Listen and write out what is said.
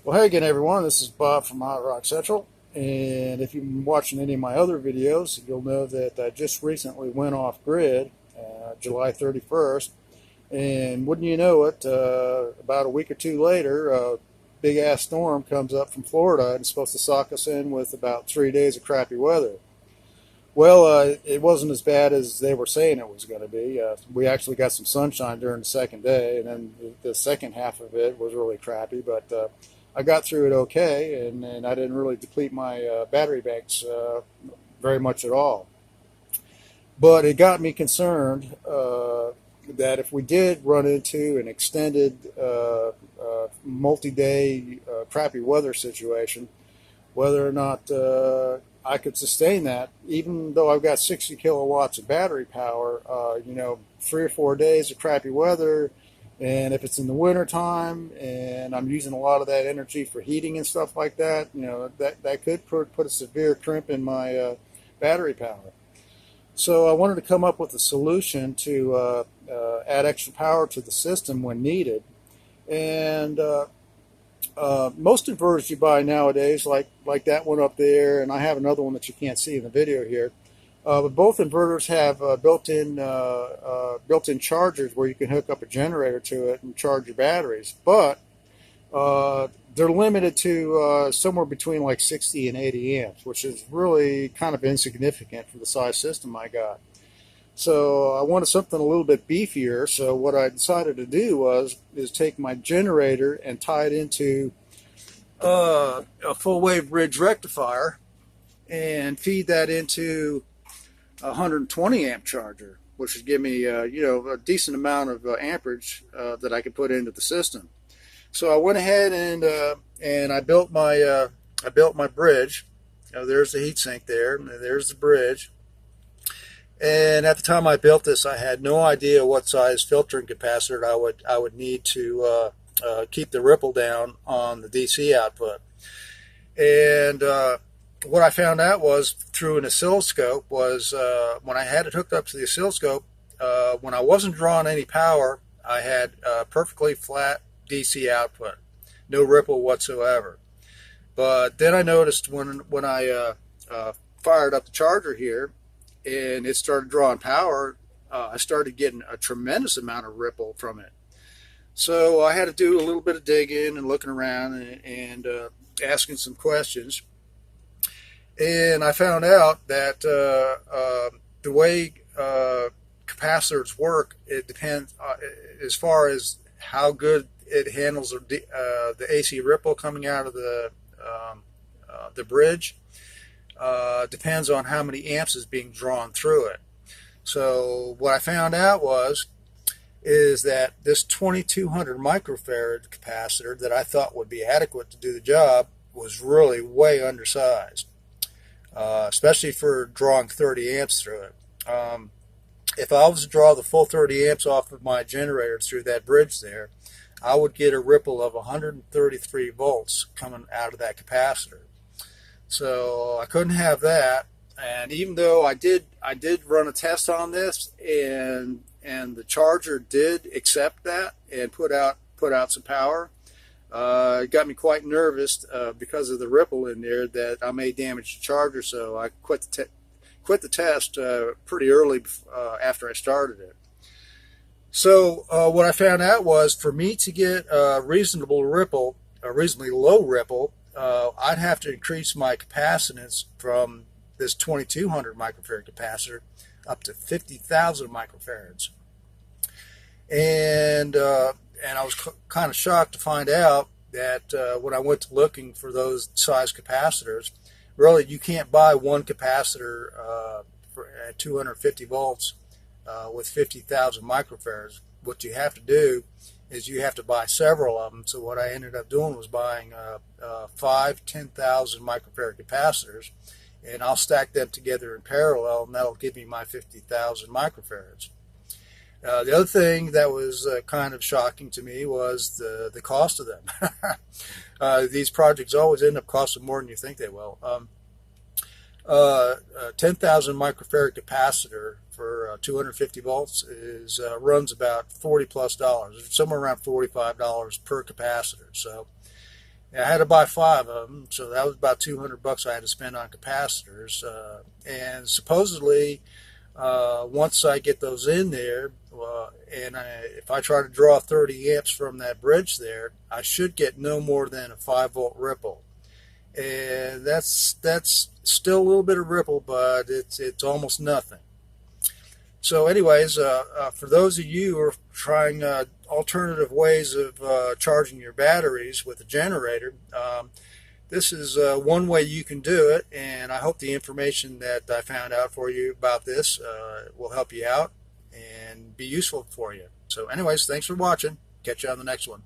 Well, hey again, everyone. This is Bob from Hot Rock Central. And if you've been watching any of my other videos, you'll know that I just recently went off grid July 31st. And wouldn't you know it, about a week or two later, a big ass storm comes up from Florida and it's supposed to sock us in with about 3 days of crappy weather. Well, it wasn't as bad as they were saying it was going to be. We actually got some sunshine during the second day, and then the second half of it was really crappy, but I got through it okay, and I didn't really deplete my battery banks very much at all. But it got me concerned that if we did run into an extended multi-day crappy weather situation, whether or not I could sustain that, even though I've got 60 kilowatts of battery power, 3 or 4 days of crappy weather, and if it's in the winter time and I'm using a lot of that energy for heating and stuff like that, that could put a severe crimp in my battery power. So I wanted to come up with a solution to add extra power to the system when needed. And most inverters you buy nowadays, like that one up there, and I have another one that you can't see in the video here, but both inverters have built-in chargers where you can hook up a generator to it and charge your batteries. But they're limited to somewhere between like 60 and 80 amps, which is really kind of insignificant for the size system I got. So I wanted something a little bit beefier. So what I decided to do is take my generator and tie it into a full wave bridge rectifier and feed that into a 120 amp charger, which would give me a decent amount of amperage that I could put into the system. So I went ahead and I built my bridge. There's the heatsink there, and there's the bridge. And at the time I built this, I had no idea what size filtering capacitor I would need to keep the ripple down on the DC output. And what I found out was through an oscilloscope was when I had it hooked up to the oscilloscope, when I wasn't drawing any power, I had perfectly flat DC output, no ripple whatsoever. But then I noticed when I fired up the charger here, and it started drawing power, I started getting a tremendous amount of ripple from it. So I had to do a little bit of digging and looking around and asking some questions. And I found out that the way capacitors work, it depends as far as how good it handles the AC ripple coming out of the bridge. Depends on how many amps is being drawn through it. So what I found out is that this 2200 microfarad capacitor that I thought would be adequate to do the job was really way undersized, especially for drawing 30 amps through it. If I was to draw the full 30 amps off of my generator through that bridge there, I would get a ripple of 133 volts coming out of that capacitor. So I couldn't have that, and even though I did run a test on this, and the charger did accept that and put out some power, it got me quite nervous because of the ripple in there that I may damage the charger. So I quit the test pretty early after I started it. So what I found out was for me to get a reasonably low ripple, I'd have to increase my capacitance from this 2200 microfarad capacitor up to 50,000 microfarads. And I was kind of shocked to find out that when I went to looking for those size capacitors, really you can't buy one capacitor at 250 volts with 50,000 microfarads. What you have to do is you have to buy several of them. So what I ended up doing was buying 5 10,000 microfarad capacitors, and I'll stack them together in parallel, and that'll give me my 50,000 microfarads. The other thing that was kind of shocking to me was the cost of them. These projects always end up costing more than you think they will. 10,000 microfarad capacitor for 250 volts runs about $40+, somewhere around $45 per capacitor. So I had to buy 5 of them, so that was about 200 bucks I had to spend on capacitors. And supposedly, once I get those in there, if I try to draw 30 amps from that bridge there, I should get no more than a 5-volt ripple. And that's still a little bit of ripple, but it's almost nothing. So, anyways, for those of you who are trying alternative ways of charging your batteries with a generator, this is one way you can do it, and I hope the information that I found out for you about this will help you out and be useful for you. So, anyways, thanks for watching. Catch you on the next one.